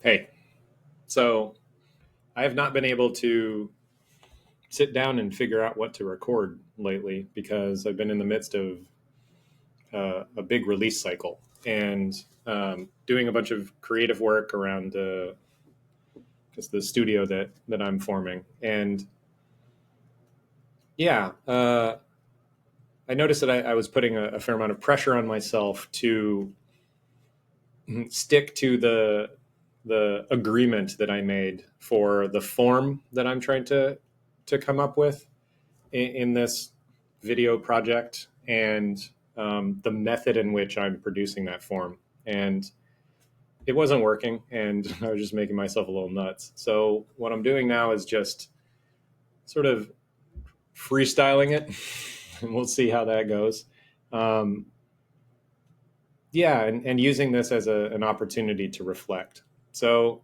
Hey, so I have not been able to sit down and figure out what to record lately because I've been in the midst of a big release cycle and doing a bunch of creative work around just the studio that I'm forming. And yeah, I noticed that I was putting a fair amount of pressure on myself to stick to the agreement that I made for the form that I'm trying to come up with in this video project and the method in which I'm producing that form. And it wasn't working, and I was just making myself a little nuts. So what I'm doing now is just sort of freestyling it, and we'll see how that goes. Um, yeah, and using this as an opportunity to reflect. So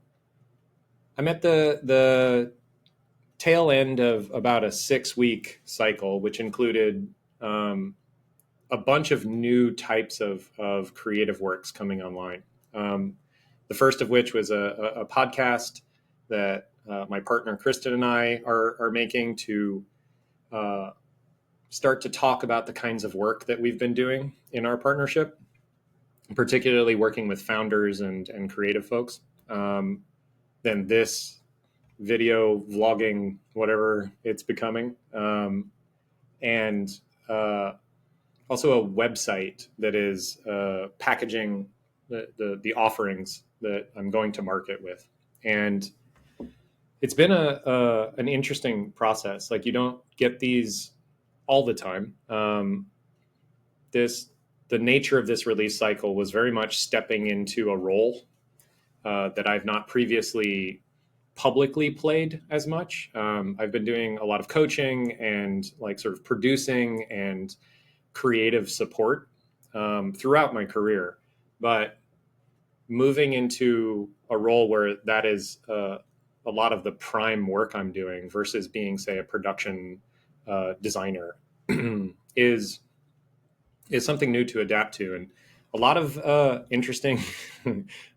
I'm at the tail end of about a 6 week cycle, which included a bunch of new types of creative works coming online. The first of which was a podcast that my partner Kristen and I are making to uh, start to talk about the kinds of work that we've been doing in our partnership, particularly working with founders and creative folks. Then this video vlogging, whatever it's becoming, and uh, also a website that is packaging the offerings that I'm going to market with. And it's been an interesting process. Like, you don't get these all the time. This The nature of this release cycle was very much stepping into a role that I've not previously publicly played as much. I've been doing a lot of coaching and like sort of producing and creative support throughout my career, but moving into a role where that is a lot of the prime work I'm doing versus being, say, a production designer is is something new to adapt to, and a lot of interesting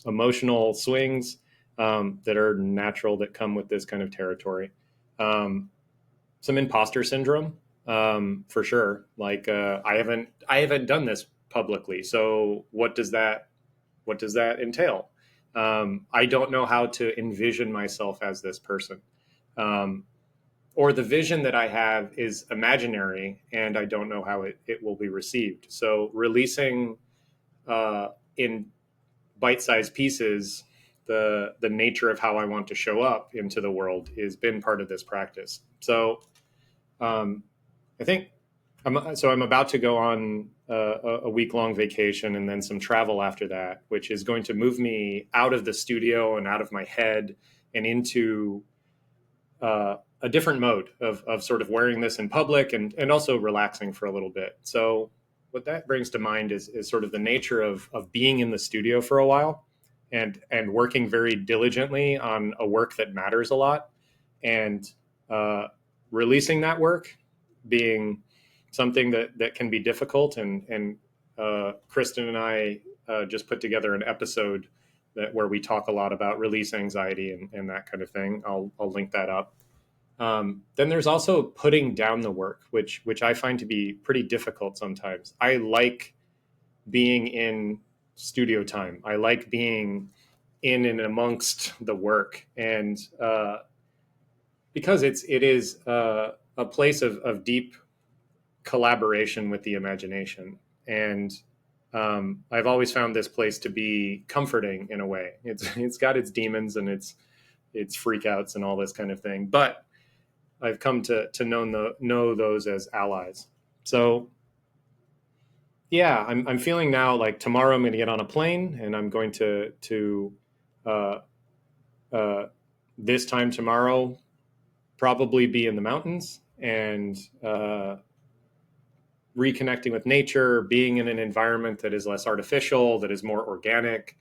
emotional swings that are natural that come with this kind of territory. Um, some imposter syndrome, for sure. Like, I haven't done this publicly, so what does that entail? I don't know how to envision myself as this person. Um, or the vision that I have is imaginary, and I don't know how it will be received. So releasing in bite-sized pieces the nature of how I want to show up into the world has been part of this practice. So um, I think I'm about to go on a week long vacation and then some travel after that, which is going to move me out of the studio and out of my head and into a different mode of sort of wearing this in public and also relaxing for a little bit. So what that brings to mind is sort of the nature of being in the studio for a while and working very diligently on a work that matters a lot, and uh, releasing that work being something that can be difficult. And Kristen and I just put together an episode where we talk a lot about release anxiety and that kind of thing. I'll link that up. Then there's also putting down the work, which I find to be pretty difficult sometimes. I like being in studio time. I like being in and amongst the work, and because it is a place of deep collaboration with the imagination. And I've always found this place to be comforting in a way. It's got its demons and its freakouts and all this kind of thing, but I've come to know those as allies. So yeah, I'm feeling now like tomorrow I'm going to get on a plane and I'm going to uh, uh, this time tomorrow probably be in the mountains and reconnecting with nature, being in an environment that is less artificial, that is more organic.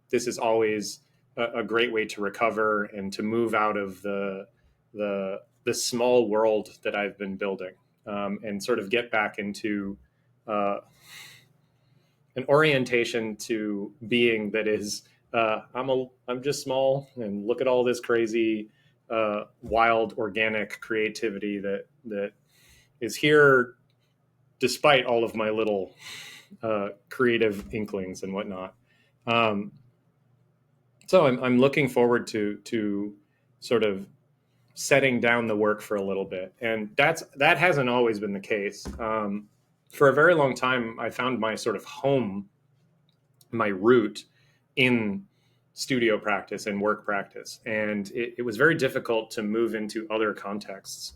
This is always a great way to recover and to move out of the small world that I've been building, and sort of get back into uh, an orientation to being that is I'm just small, and look at all this crazy, wild, organic creativity that is here despite all of my little creative inklings and whatnot. Um, so I'm looking forward to sort of setting down the work for a little bit, and that hasn't always been the case. For a very long time, I found my sort of home, my root, in studio practice and work practice, and it was very difficult to move into other contexts.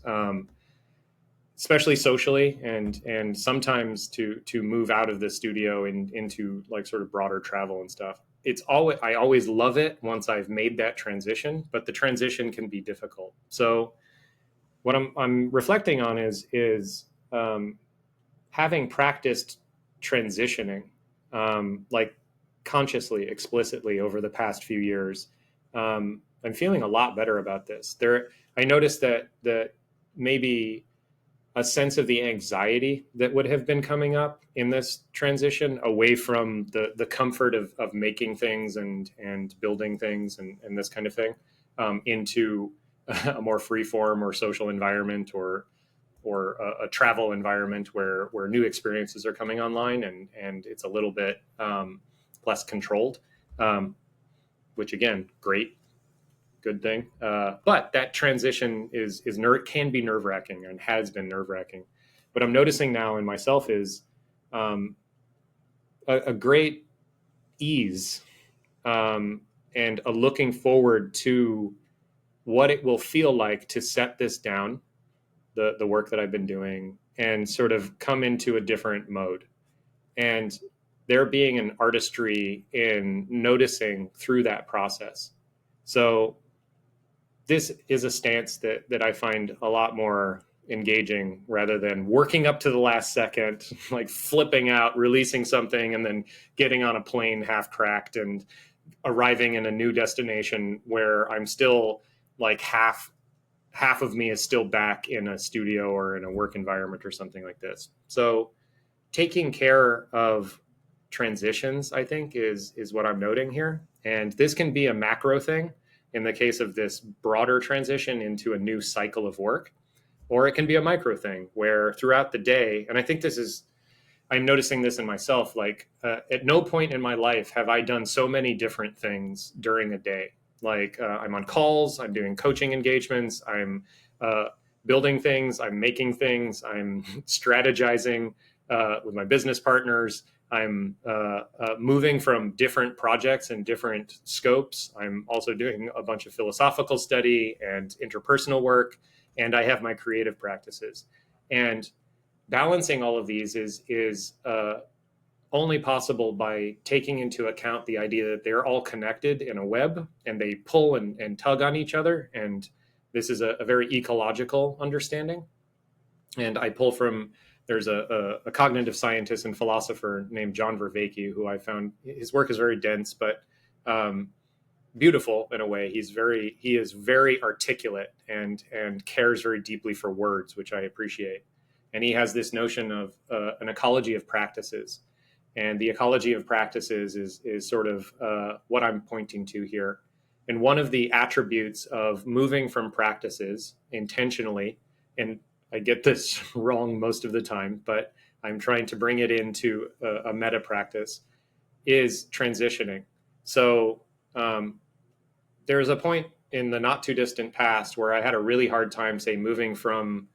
Especially socially, and sometimes to move out of the studio and into like sort of broader travel and stuff. It's always I always love it once I've made that transition, but the transition can be difficult. So what I'm reflecting on is having practiced transitioning, like consciously, explicitly over the past few years. I'm feeling a lot better about this. I noticed that maybe a sense of the anxiety that would have been coming up in this transition away from the comfort of making things and building things and this kind of thing, into a more free form or social environment, or a travel environment where new experiences are coming online, and it's a little bit less controlled, which again, great, good thing. But that transition can be nerve wracking and has been nerve wracking. What I'm noticing now in myself is um, a great ease, and a looking forward to what it will feel like to set this down, the work that I've been doing, and sort of come into a different mode. And there being an artistry in noticing through that process. So this is a stance that I find a lot more engaging, rather than working up to the last second, like flipping out, releasing something, and then getting on a plane half cracked and arriving in a new destination where I'm still like half of me is still back in a studio or in a work environment or something like this. So taking care of transitions, I think, is what I'm noting here. And this can be a macro thing in the case of this broader transition into a new cycle of work, or it can be a micro thing where throughout the day, and I think I'm noticing this in myself, like at no point in my life have I done so many different things during a day. Like I'm on calls, I'm doing coaching engagements, I'm building things, I'm making things, I'm strategizing with my business partners. I'm moving from different projects and different scopes. I'm also doing a bunch of philosophical study and interpersonal work, and I have my creative practices. And balancing all of these is only possible by taking into account the idea that they're all connected in a web, and they pull and tug on each other. And this is a very ecological understanding. And I pull from, there's a cognitive scientist and philosopher named John Vervaeke, who I found his work is very dense, but beautiful in a way. He is very articulate and cares very deeply for words, which I appreciate. And he has this notion of an ecology of practices. And the ecology of practices is sort of what I'm pointing to here. And one of the attributes of moving from practices intentionally, and I get this wrong most of the time, but I'm trying to bring it into a meta practice, is transitioning. So there was a point in the not too distant past where I had a really hard time, say, moving from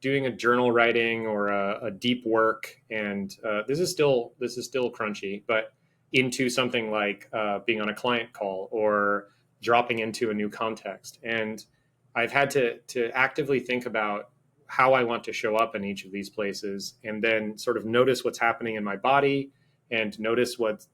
doing a journal writing or a deep work, and this is still crunchy, but into something like being on a client call or dropping into a new context. And I've had to actively think about how I want to show up in each of these places, and then sort of notice what's happening in my body, and notice what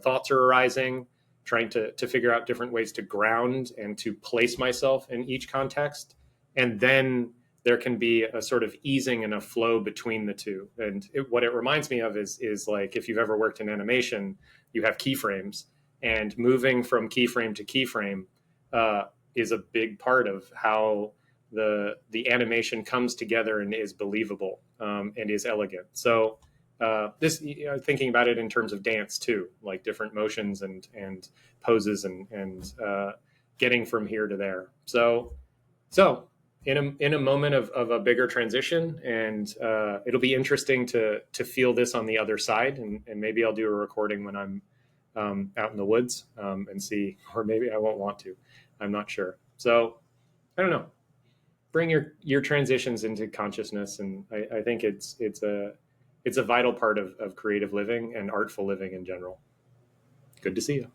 thoughts are arising, trying to figure out different ways to ground and to place myself in each context. And then there can be a sort of easing and a flow between the two. And what it reminds me of is like, if you've ever worked in animation, you have keyframes, and moving from keyframe to keyframe is a big part of how the animation comes together and is believable, and is elegant. So thinking about it in terms of dance too, like different motions and poses and getting from here to there. So in a moment of a bigger transition, and it'll be interesting to feel this on the other side, and maybe I'll do a recording when I'm out in the woods and see, or maybe I won't want to. I'm not sure. So I don't know. Bring your transitions into consciousness, and I think it's a vital part of creative living and artful living in general. Good to see you.